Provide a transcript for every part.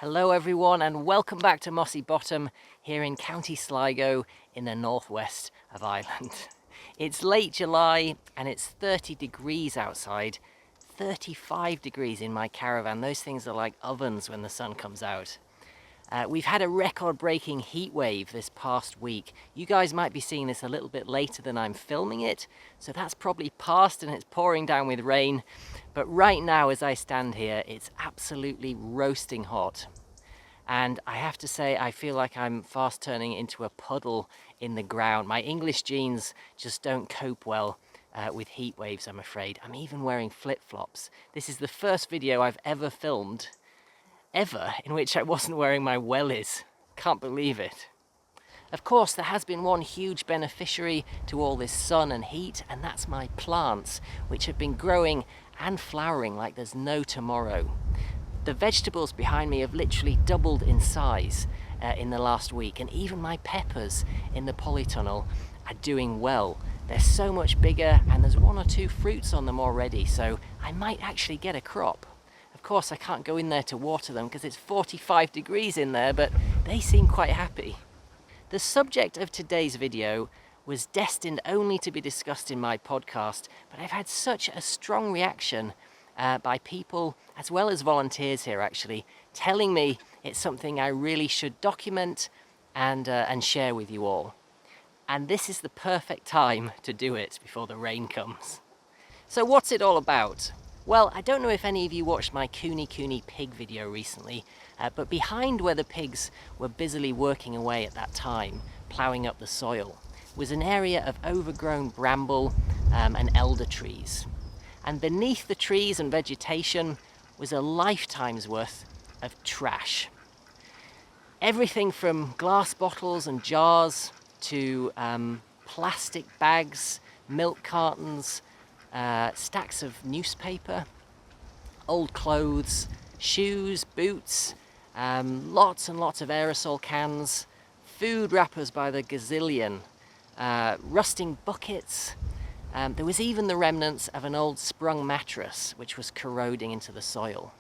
Hello everyone and welcome back to Mossy Bottom here in County Sligo in the northwest of Ireland. It's late July and it's 30 degrees outside, 35 degrees in my caravan. Those things are like ovens when the sun comes out. We've had a record-breaking heat wave this past week. You guys might be seeing this a little bit later than I'm filming it, so that's probably past and it's pouring down with rain. But right now, as I stand here, it's absolutely roasting hot. And I have to say, I feel like I'm fast turning into a puddle in the ground. My English jeans just don't cope well with heat waves, I'm afraid. I'm even wearing flip-flops. This is the first video I've ever filmed in which I wasn't wearing my wellies. Can't believe it. Of course, there has been one huge beneficiary to all this sun and heat, and that's my plants, which have been growing and flowering like there's no tomorrow. The vegetables behind me have literally doubled in size in the last week, and even my peppers in the polytunnel are doing well. They're so much bigger, and there's one or two fruits on them already, so I might actually get a crop. Of course, I can't go in there to water them because it's 45 degrees in there, but they seem quite happy. The subject of today's video was destined only to be discussed in my podcast, but I've had such a strong reaction by people, as well as volunteers here actually, telling me it's something I really should document and share with you all. And this is the perfect time to do it before the rain comes. So what's it all about? Well, I don't know if any of you watched my Cooney pig video recently, but behind where the pigs were busily working away at that time, ploughing up the soil, was an area of overgrown bramble and elder trees. And beneath the trees and vegetation was a lifetime's worth of trash. Everything from glass bottles and jars to plastic bags, milk cartons, stacks of newspaper, old clothes, shoes, boots, lots and lots of aerosol cans, food wrappers by the gazillion, rusting buckets. There was even the remnants of an old sprung mattress which was corroding into the soil.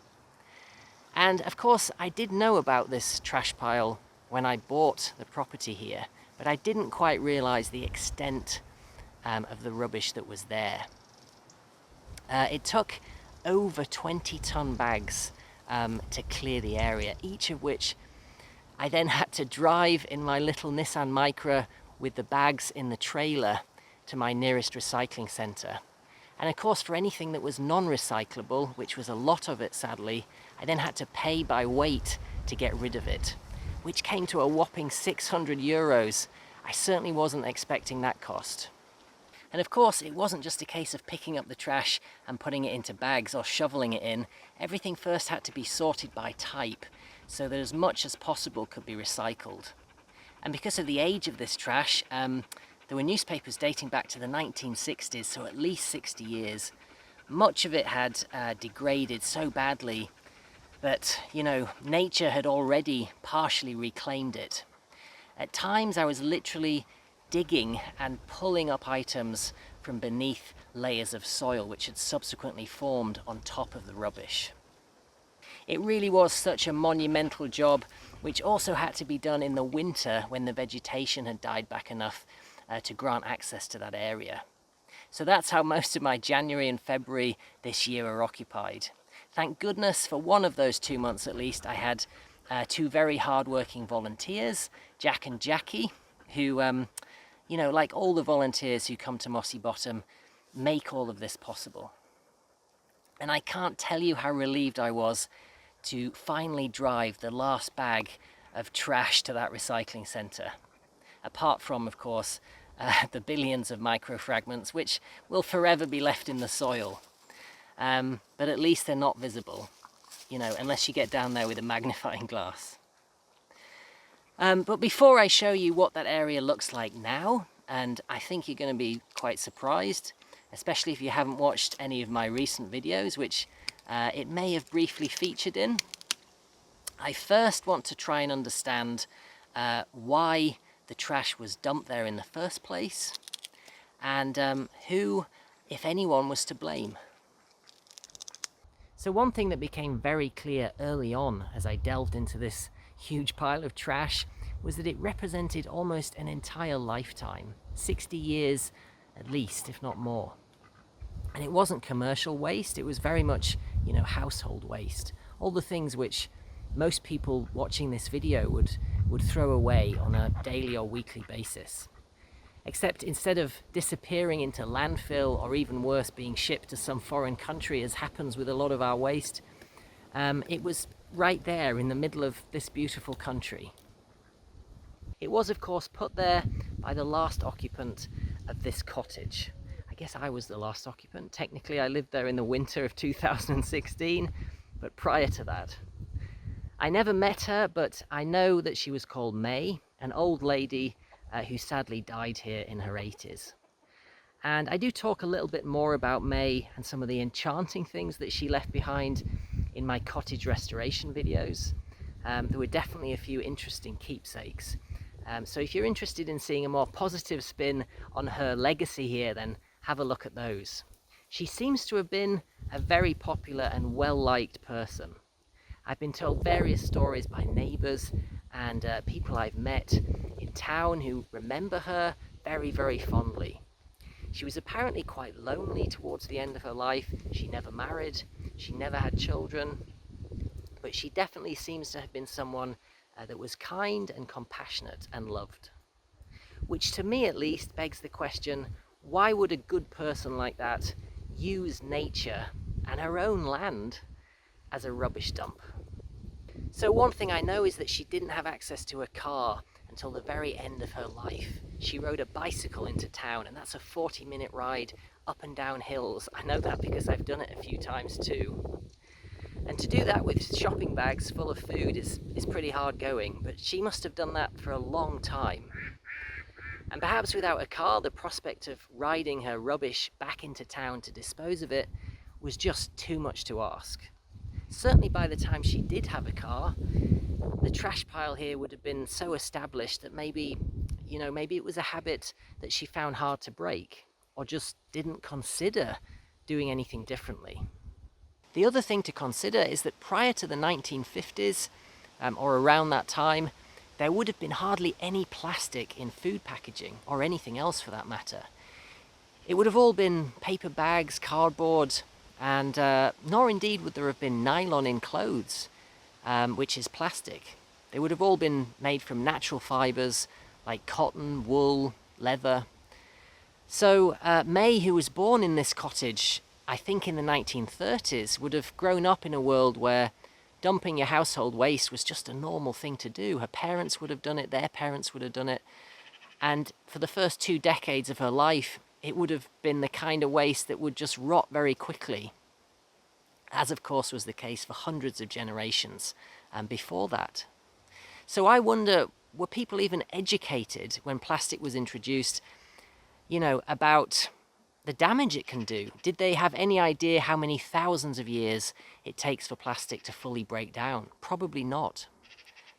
And of course I did know about this trash pile when I bought the property here, but I didn't quite realize the extent of the rubbish that was there. It took over 20-ton bags to clear the area, each of which I then had to drive in my little Nissan Micra with the bags in the trailer to my nearest recycling centre. And of course, for anything that was non-recyclable, which was a lot of it sadly, I then had to pay by weight to get rid of it, which came to a whopping 600 euros. I certainly wasn't expecting that cost. And of course, it wasn't just a case of picking up the trash and putting it into bags or shoveling it in. Everything first had to be sorted by type, so that as much as possible could be recycled. And because of the age of this trash, there were newspapers dating back to the 1960s, so at least 60 years. Much of it had degraded so badly that, nature had already partially reclaimed it. At times, I was literally digging and pulling up items from beneath layers of soil which had subsequently formed on top of the rubbish. It really was such a monumental job, which also had to be done in the winter when the vegetation had died back enough to grant access to that area. So that's how most of my January and February this year are occupied. Thank goodness for one of those 2 months at least, I had two very hard-working volunteers, Jack and Jackie, who like all the volunteers who come to Mossy Bottom, make all of this possible. And I can't tell you how relieved I was to finally drive the last bag of trash to that recycling centre. Apart from, of course, the billions of microfragments which will forever be left in the soil. But at least they're not visible, unless you get down there with a magnifying glass. But before I show you what that area looks like now, and I think you're going to be quite surprised, especially if you haven't watched any of my recent videos, which it may have briefly featured in, I first want to try and understand why the trash was dumped there in the first place, and who, if anyone, was to blame. So one thing that became very clear early on as I delved into this huge pile of trash was that it represented almost an entire lifetime, 60 years at least, if not more. And it wasn't commercial waste, it was very much, household waste. All the things which most people watching this video would throw away on a daily or weekly basis. Except instead of disappearing into landfill, or even worse, being shipped to some foreign country, as happens with a lot of our waste, it was right there in the middle of this beautiful country. It was, of course, put there by the last occupant of this cottage. I guess I was the last occupant. Technically, I lived there in the winter of 2016, but prior to that. I never met her, but I know that she was called May, an old lady who sadly died here in her 80s. And I do talk a little bit more about May and some of the enchanting things that she left behind in my cottage restoration videos. There were definitely a few interesting keepsakes. So if you're interested in seeing a more positive spin on her legacy here, then have a look at those. She seems to have been a very popular and well-liked person. I've been told various stories by neighbours and people I've met in town who remember her very, very fondly. She was apparently quite lonely towards the end of her life. She never married, she never had children, but she definitely seems to have been someone that was kind and compassionate and loved. Which to me at least begs the question, why would a good person like that use nature and her own land as a rubbish dump? So one thing I know is that she didn't have access to a car until the very end of her life. She rode a bicycle into town, and that's a 40-minute ride up and down hills. I know that because I've done it a few times too. And to do that with shopping bags full of food is pretty hard going, but she must have done that for a long time. And perhaps without a car, the prospect of riding her rubbish back into town to dispose of it was just too much to ask. Certainly by the time she did have a car, the trash pile here would have been so established that maybe it was a habit that she found hard to break, or just didn't consider doing anything differently. The other thing to consider is that prior to the 1950s, or around that time, there would have been hardly any plastic in food packaging, or anything else for that matter. It would have all been paper bags, cardboard, and nor indeed would there have been nylon in clothes, which is plastic. They would have all been made from natural fibres like cotton, wool, leather. So May, who was born in this cottage, I think in the 1930s, would have grown up in a world where dumping your household waste was just a normal thing to do. Her parents would have done it, their parents would have done it. And for the first 2 decades of her life, it would have been the kind of waste that would just rot very quickly, as of course was the case for hundreds of generations before that. So I wonder, were people even educated when plastic was introduced, about the damage it can do? Did they have any idea how many thousands of years it takes for plastic to fully break down? Probably not.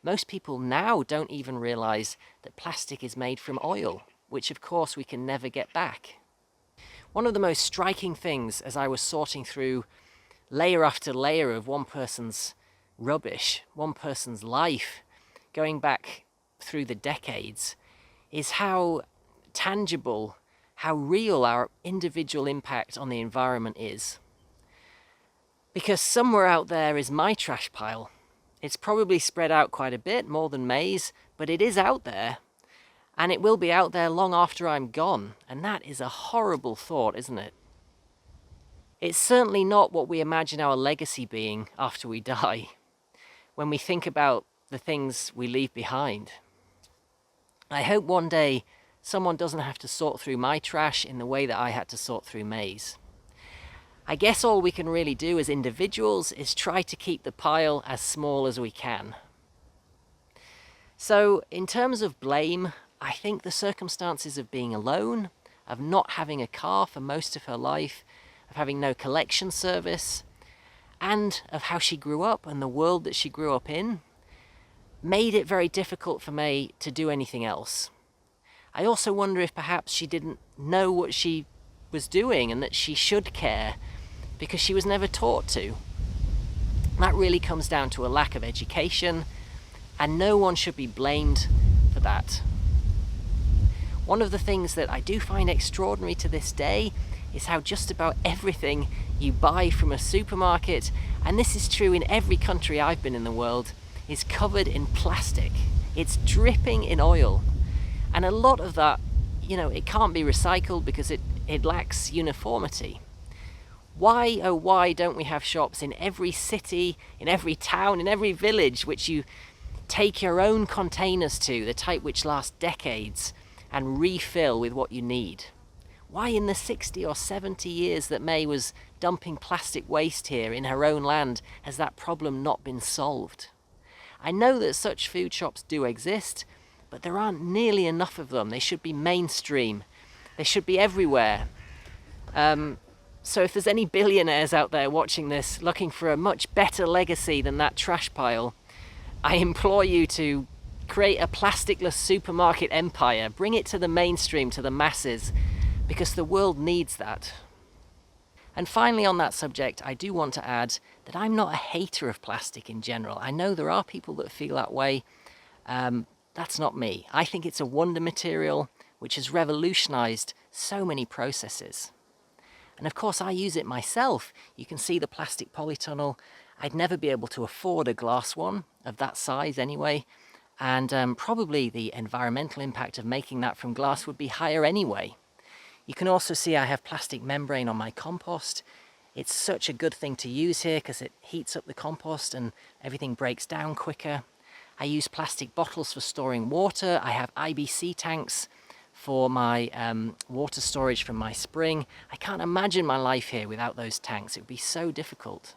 Most people now don't even realize that plastic is made from oil, which of course we can never get back. One of the most striking things as I was sorting through layer after layer of one person's rubbish, one person's life, going back through the decades, is how tangible, how real our individual impact on the environment is. Because somewhere out there is my trash pile. It's probably spread out quite a bit, more than May's, but it is out there. And it will be out there long after I'm gone. And that is a horrible thought, isn't it? It's certainly not what we imagine our legacy being after we die, when we think about the things we leave behind. I hope one day someone doesn't have to sort through my trash in the way that I had to sort through May's. I guess all we can really do as individuals is try to keep the pile as small as we can. So in terms of blame, I think the circumstances of being alone, of not having a car for most of her life, of having no collection service, and of how she grew up and the world that she grew up in, made it very difficult for May to do anything else. I also wonder if perhaps she didn't know what she was doing and that she should care because she was never taught to. That really comes down to a lack of education, and no one should be blamed for that. One of the things that I do find extraordinary to this day is how just about everything you buy from a supermarket, and this is true in every country I've been in the world, is covered in plastic. It's dripping in oil. And a lot of that, it can't be recycled because it lacks uniformity. Why, oh why don't we have shops in every city, in every town, in every village, which you take your own containers to, the type which last decades, and refill with what you need? Why in the 60 or 70 years that May was dumping plastic waste here in her own land has that problem not been solved? I know that such food shops do exist, but there aren't nearly enough of them. They should be mainstream. They should be everywhere. So if there's any billionaires out there watching this looking for a much better legacy than that trash pile, I implore you to create a plasticless supermarket empire. Bring it to the mainstream, to the masses, because the world needs that. And finally, on that subject, I do want to add that I'm not a hater of plastic in general. I know there are people that feel that way. That's not me. I think it's a wonder material which has revolutionized so many processes. And of course, I use it myself. You can see the plastic polytunnel. I'd never be able to afford a glass one of that size anyway. And probably the environmental impact of making that from glass would be higher anyway. You can also see I have plastic membrane on my compost. It's such a good thing to use here because it heats up the compost and everything breaks down quicker. I use plastic bottles for storing water. I have IBC tanks for my water storage from my spring. I can't imagine my life here without those tanks. It would be so difficult.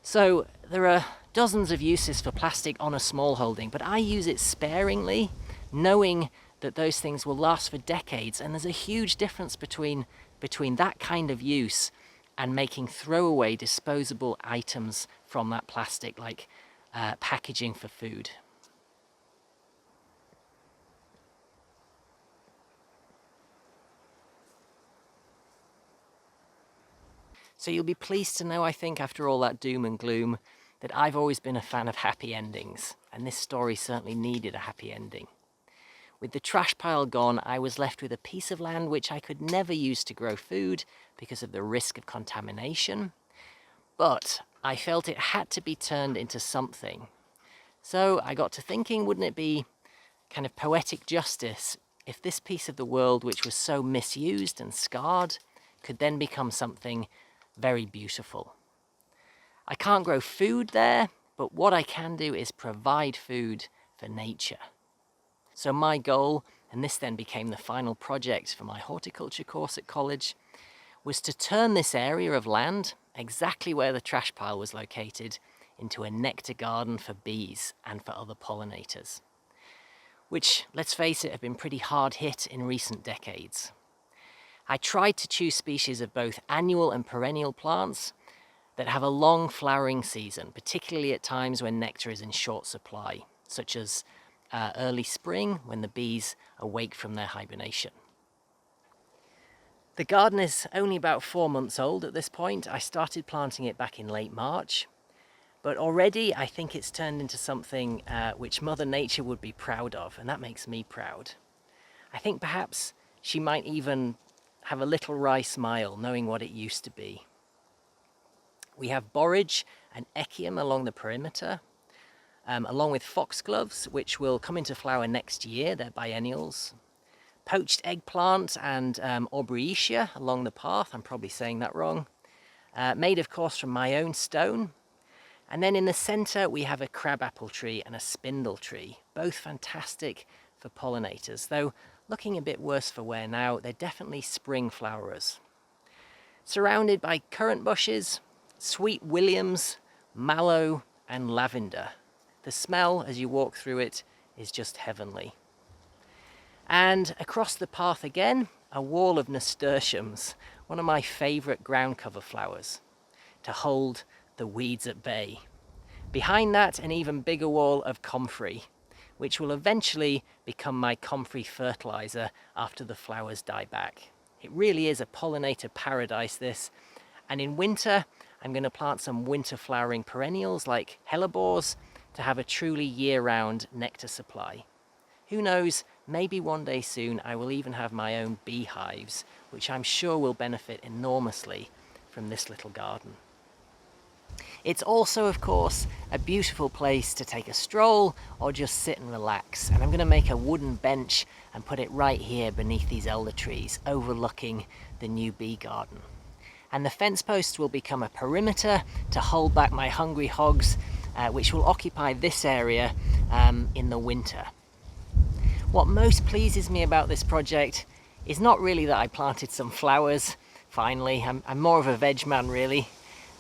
So there are dozens of uses for plastic on a small holding, but I use it sparingly, knowing that those things will last for decades. And there's a huge difference between that kind of use and making throwaway disposable items from that plastic, like packaging for food. So you'll be pleased to know, I think, after all that doom and gloom, that I've always been a fan of happy endings, and this story certainly needed a happy ending. With the trash pile gone, I was left with a piece of land which I could never use to grow food because of the risk of contamination, but I felt it had to be turned into something. So I got to thinking, wouldn't it be kind of poetic justice if this piece of the world, which was so misused and scarred, could then become something very beautiful. I can't grow food there, but what I can do is provide food for nature. So my goal, and this then became the final project for my horticulture course at college, was to turn this area of land, exactly where the trash pile was located, into a nectar garden for bees and for other pollinators, which, let's face it, have been pretty hard hit in recent decades. I tried to choose species of both annual and perennial plants that have a long flowering season, particularly at times when nectar is in short supply, such as early spring when the bees awake from their hibernation. The garden is only about 4 months old at this point. I started planting it back in late March, but already I think it's turned into something which Mother Nature would be proud of, and that makes me proud. I think perhaps she might even have a little wry smile knowing what it used to be. We have borage and echium along the perimeter, along with foxgloves, which will come into flower next year. They're biennials. Poached eggplant and aubrietia along the path. I'm probably saying that wrong. Made, of course, from my own stone. And then in the center, we have a crabapple tree and a spindle tree, both fantastic for pollinators, though looking a bit worse for wear now. They're definitely spring flowerers. Surrounded by currant bushes, sweet williams, mallow, and lavender. The smell as you walk through it is just heavenly. And across the path again, a wall of nasturtiums, one of my favorite ground cover flowers, to hold the weeds at bay. Behind that, an even bigger wall of comfrey, which will eventually become my comfrey fertilizer after the flowers die back. It really is a pollinator paradise, this. And in winter, I'm going to plant some winter flowering perennials like hellebores to have a truly year-round nectar supply. Who knows, maybe one day soon I will even have my own beehives, which I'm sure will benefit enormously from this little garden. It's also, of course, a beautiful place to take a stroll or just sit and relax. And I'm going to make a wooden bench and put it right here beneath these elder trees, overlooking the new bee garden. And the fence posts will become a perimeter to hold back my hungry hogs, which will occupy this area in the winter. What most pleases me about this project is not really that I planted some flowers, finally. I'm more of a veg man, really.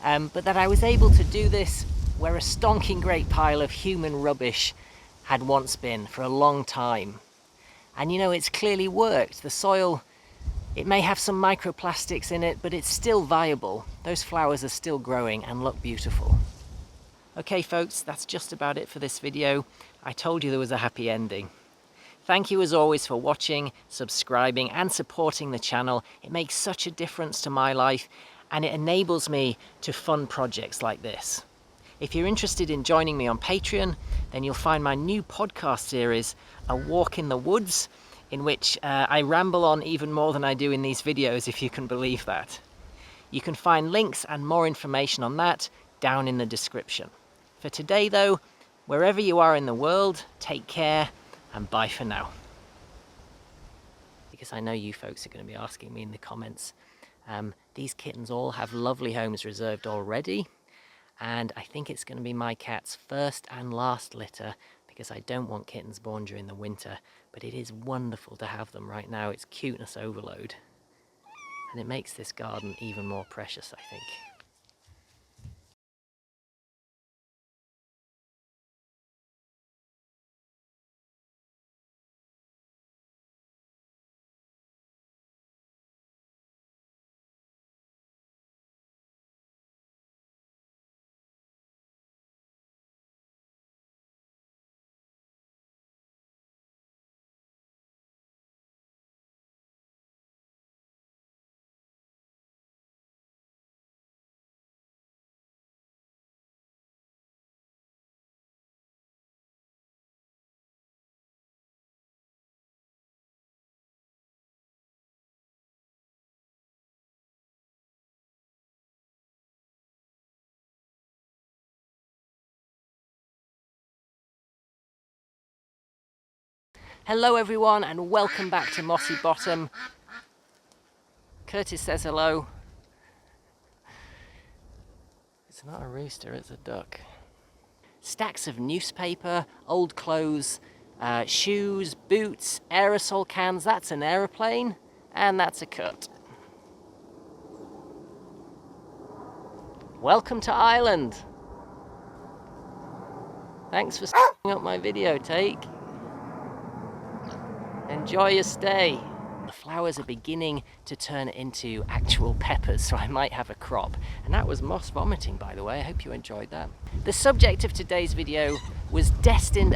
But that I was able to do this where a stonking great pile of human rubbish had once been for a long time. And you know, it's clearly worked. The soil, it may have some microplastics in it, but it's still viable. Those flowers are still growing and look beautiful. Okay folks, that's just about it for this video. I told you there was a happy ending. Thank you as always for watching, subscribing and supporting the channel. It makes such a difference to my life and it enables me to fund projects like this. If you're interested in joining me on Patreon, then you'll find my new podcast series, A Walk in the Woods, in which I ramble on even more than I do in these videos, if you can believe that. You can find links and more information on that down in the description. For today though, wherever you are in the world, take care and bye for now. Because I know you folks are going to be asking me in the comments, these kittens all have lovely homes reserved already, and I think it's going to be my cat's first and last litter because I don't want kittens born during the winter, but it is wonderful to have them right now. It's cuteness overload, and it makes this garden even more precious, I think. Hello everyone and welcome back to Mossy Bottom. Curtis says hello. It's not a rooster, it's a duck. Stacks of newspaper, old clothes, shoes, boots, aerosol cans. That's an aeroplane, and that's a cut. Welcome to Ireland. Thanks for s***ing up my videotape. Enjoy your stay. The flowers are beginning to turn into actual peppers, so I might have a crop. And that was moss vomiting, by the way. I hope you enjoyed that. The subject of today's video was destined...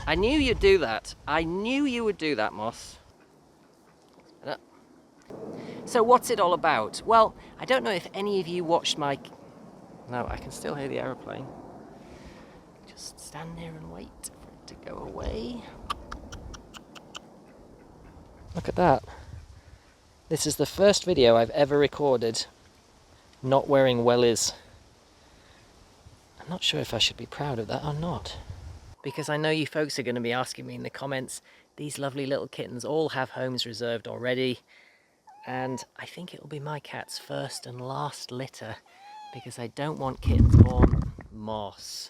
I knew you'd do that. I knew you would do that, Moss. So what's it all about? Well, I don't know if any of you watched my... No, I can still hear the aeroplane. Just stand there and wait for it to go away. Look at that. This is the first video I've ever recorded not wearing wellies. I'm not sure if I should be proud of that or not. Because I know you folks are going to be asking me in the comments, these lovely little kittens all have homes reserved already. And I think it'll be my cat's first and last litter because I don't want kittens born moss.